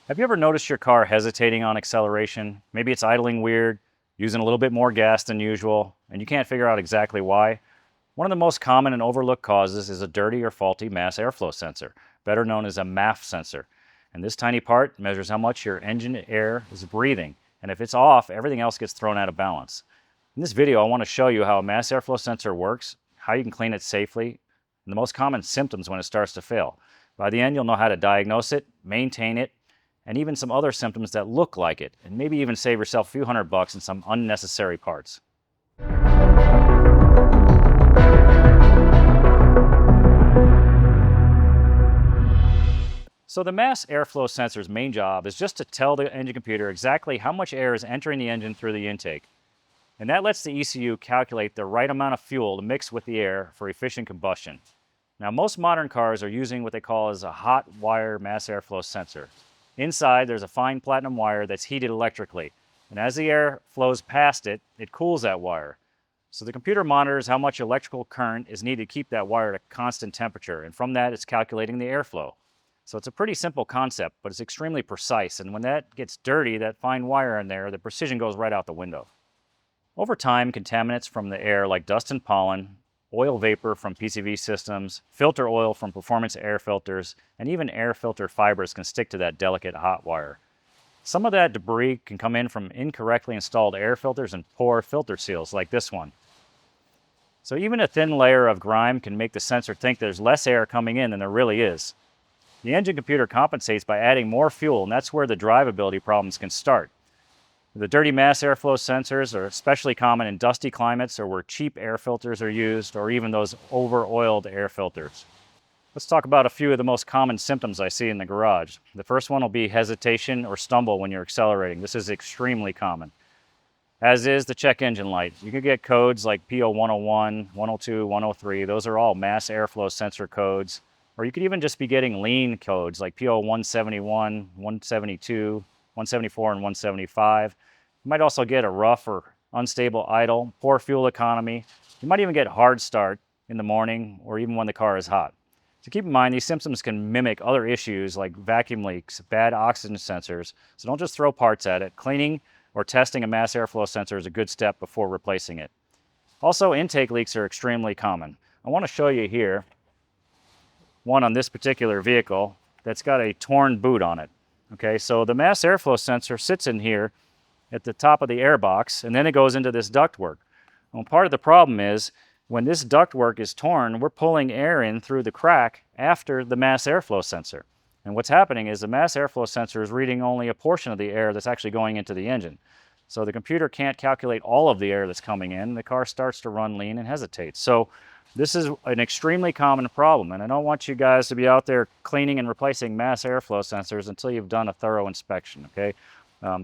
Have you ever noticed your car hesitating on acceleration? Maybe it's idling weird, using a little bit more gas than usual, and you can't figure out exactly why. One of the most common and overlooked causes is a dirty or faulty mass airflow sensor, better known as a MAF sensor. And this tiny part measures how much your engine air is breathing, and if it's off, everything else gets thrown out of balance. In this video, I want to show you how a mass airflow sensor works, how you can clean it safely, and the most common symptoms when it starts to fail. By the end, you'll know how to diagnose it, maintain it, and even some other symptoms that look like it, and maybe even save yourself a few $100 in some unnecessary parts. So the mass airflow sensor's main job is just to tell the engine computer exactly how much air is entering the engine through the intake. And that lets the ECU calculate the right amount of fuel to mix with the air for efficient combustion. Now, most modern cars are using what they call as a hot wire mass airflow sensor. Inside, there's a fine platinum wire that's heated electrically, and as the air flows past it, it cools that wire. So the computer monitors how much electrical current is needed to keep that wire at a constant temperature, and from that, it's calculating the airflow. So it's a pretty simple concept, but it's extremely precise, and when that gets dirty, that fine wire in there, the precision goes right out the window. Over time, contaminants from the air like dust and pollen, oil vapor from PCV systems, filter oil from performance air filters, and even air filter fibers can stick to that delicate hot wire. Some of that debris can come in from incorrectly installed air filters and poor filter seals like this one. So even a thin layer of grime can make the sensor think there's less air coming in than there really is. The engine computer compensates by adding more fuel, and that's where the drivability problems can start. The dirty mass airflow sensors are especially common in dusty climates or where cheap air filters are used, or even those over-oiled air filters. Let's talk about a few of the most common symptoms I see in the garage. The first one will be hesitation or stumble when you're accelerating. This is extremely common, as is the check engine light. You can get codes like P0101, 102, 103. Those are all mass airflow sensor codes. Or you could even just be getting lean codes like P0171, 172, 174, and 175. You might also get a rough or unstable idle, poor fuel economy. You might even get hard start in the morning or even when the car is hot. So keep in mind, these symptoms can mimic other issues like vacuum leaks, bad oxygen sensors, so don't just throw parts at it. Cleaning or testing a mass airflow sensor is a good step before replacing it. Also, intake leaks are extremely common. I want to show you here one on this particular vehicle that's got a torn boot on it. Okay, so the mass airflow sensor sits in here at the top of the air box, and then it goes into this ductwork. Well, part of the problem is when this ductwork is torn, we're pulling air in through the crack after the mass airflow sensor. And what's happening is the mass airflow sensor is reading only a portion of the air that's actually going into the engine. So the computer can't calculate all of the air that's coming in. The car starts to run lean and hesitates. So this is an extremely common problem, and I don't want you guys to be out there cleaning and replacing mass airflow sensors until you've done a thorough inspection, okay?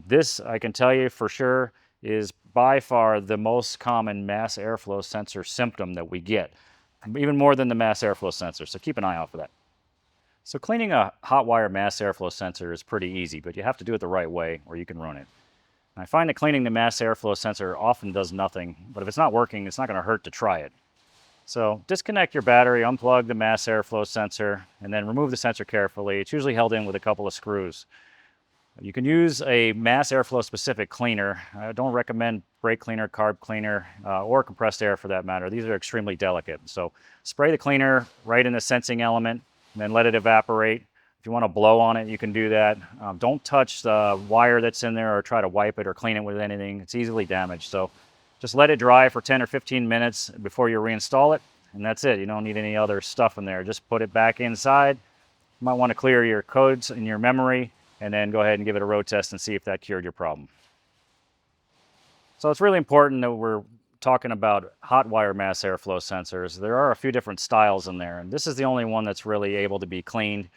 This, I can tell you for sure, is by far the most common mass airflow sensor symptom that we get, even more than the mass airflow sensor, so keep an eye out for that. So cleaning a hot wire mass airflow sensor is pretty easy, but you have to do it the right way or you can ruin it. I find that cleaning the mass airflow sensor often does nothing, but if it's not working, it's not going to hurt to try it. So disconnect your battery, unplug the mass airflow sensor, and then remove the sensor carefully. It's usually held in with a couple of screws. You can use a mass airflow specific cleaner. I don't recommend brake cleaner, carb cleaner, or compressed air for that matter. These are extremely delicate. So spray the cleaner right in the sensing element, and then let it evaporate. If you want to blow on it, you can do that. Don't touch the wire that's in there or try to wipe it or clean it with anything. It's easily damaged. So just let it dry for 10 or 15 minutes before you reinstall it, and that's it. You don't need any other stuff in there. Just put it back inside. You might want to clear your codes in your memory, and then go ahead and give it a road test and see if that cured your problem. So it's really important that we're talking about hot wire mass airflow sensors. There are a few different styles in there, and this is the only one that's really able to be cleaned.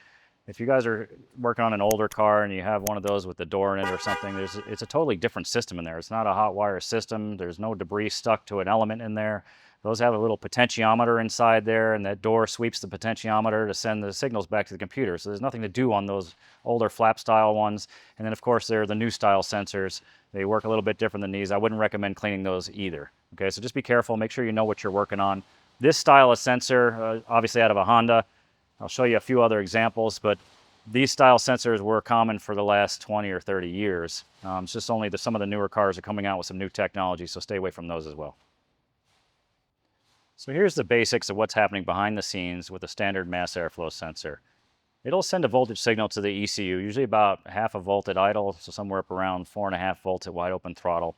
If you guys are working on an older car and you have one of those with the door in it or something, it's a totally different system in there. It's not a hot wire system. There's no debris stuck to an element in there. Those have a little potentiometer inside there, and that door sweeps the potentiometer to send the signals back to the computer. So there's nothing to do on those older flap style ones. And then of course there are the new style sensors. They work a little bit different than these. I wouldn't recommend cleaning those either. Okay, so just be careful. Make sure you know what you're working on. This style of sensor, obviously out of a Honda. I'll show you a few other examples, but These style sensors were common for the last 20 or 30 years. It's just only some of the newer cars are coming out with some new technology, so stay away from those as well. So here's the basics of what's happening behind the scenes with a standard mass airflow sensor. It'll send a voltage signal to the ECU, usually about half a volt at idle, so somewhere up around 4.5 volts at wide open throttle.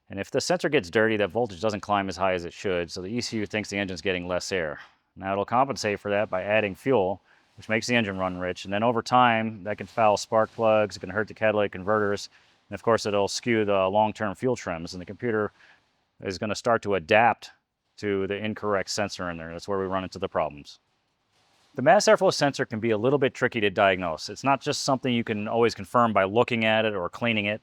And if the sensor gets dirty, that voltage doesn't climb as high as it should, so the ECU thinks the engine's getting less air. Now it'll compensate for that by adding fuel, which makes the engine run rich, and then over time that can foul spark plugs, it can hurt the catalytic converters, and of course it'll skew the long-term fuel trims, and the computer is going to start to adapt to the incorrect sensor in there. That's where we run into the problems. The mass airflow sensor can be a little bit tricky to diagnose. It's not just something you can always confirm by looking at it or cleaning it.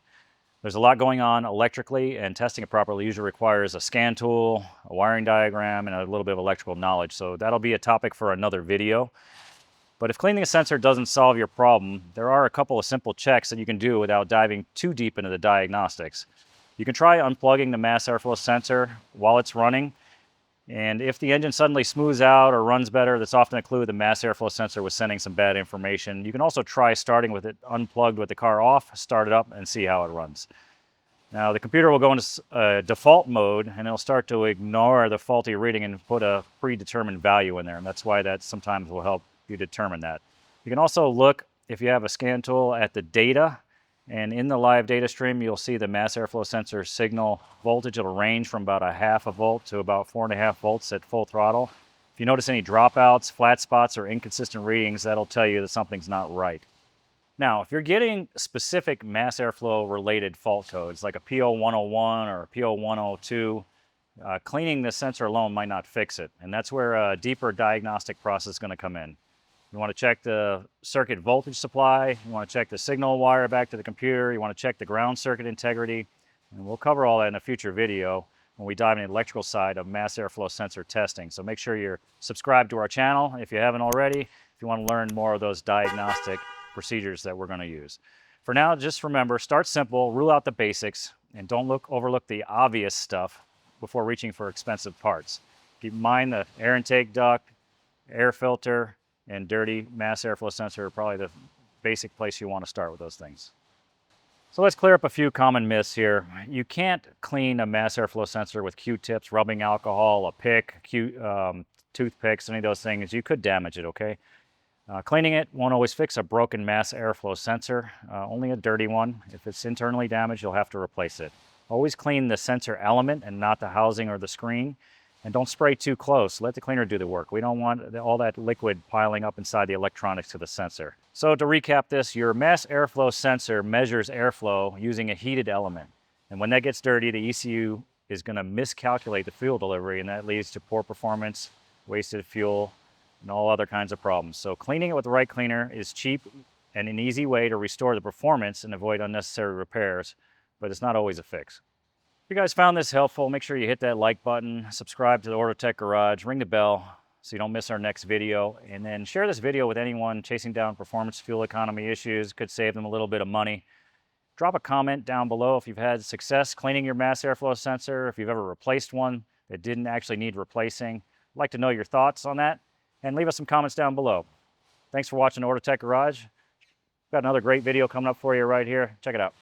There's a lot going on electrically, and testing it properly usually requires a scan tool, a wiring diagram, and a little bit of electrical knowledge. So that'll be a topic for another video. But if cleaning a sensor doesn't solve your problem, there are a couple of simple checks that you can do without diving too deep into the diagnostics. You can try unplugging the mass airflow sensor while it's running. And if the engine suddenly smooths out or runs better, that's often a clue the mass airflow sensor was sending some bad information. You can also try starting with it unplugged with the car off, start it up, and see how it runs. Now the computer will go into default mode, and it'll start to ignore the faulty reading and put a predetermined value in there, and that's why that sometimes will help you determine that. You can also look, if you have a scan tool, at the data. And in the live data stream, you'll see the mass airflow sensor signal voltage. It'll range from about 0.5 volt to about 4.5 volts at full throttle. If you notice any dropouts, flat spots, or inconsistent readings, that'll tell you that something's not right. Now, if you're getting specific mass airflow related fault codes, like a P0101 or a P0172, cleaning the sensor alone might not fix it. And that's where a deeper diagnostic process is going to come in. You want to check the circuit voltage supply, you want to check the signal wire back to the computer, you want to check the ground circuit integrity, and we'll cover all that in a future video when we dive into the electrical side of mass airflow sensor testing. So make sure you're subscribed to our channel if you haven't already, if you want to learn more of those diagnostic procedures that we're going to use. For now, just remember, start simple, rule out the basics, and don't overlook the obvious stuff before reaching for expensive parts. Keep in mind the air intake duct, air filter, and dirty mass airflow sensor are probably the basic place you want to start with those things. So let's clear up a few common myths here. You can't clean a mass airflow sensor with Q-tips, rubbing alcohol, a pick, toothpicks, any of those things. You could damage it, okay? Cleaning it won't always fix a broken mass airflow sensor, only a dirty one. If it's internally damaged, you'll have to replace it. Always clean the sensor element and not the housing or the screen. And don't spray too close. Let the cleaner do the work. We don't want all that liquid piling up inside the electronics to the sensor. So to recap this, your mass airflow sensor measures airflow using a heated element. And when that gets dirty, the ECU is going to miscalculate the fuel delivery, and that leads to poor performance, wasted fuel, and all other kinds of problems. So cleaning it with the right cleaner is cheap and an easy way to restore the performance and avoid unnecessary repairs, but it's not always a fix. If you guys found this helpful, make sure you hit that like button, subscribe to the OrtoTech Garage, ring the bell so you don't miss our next video, and then share this video with anyone chasing down performance fuel economy issues. Could save them a little bit of money. Drop a comment down below if you've had success cleaning your mass airflow sensor, if you've ever replaced one that didn't actually need replacing. I'd like to know your thoughts on that, and leave us some comments down below. Thanks for watching OrtoTech Garage. We've got another great video coming up for you right here. Check it out.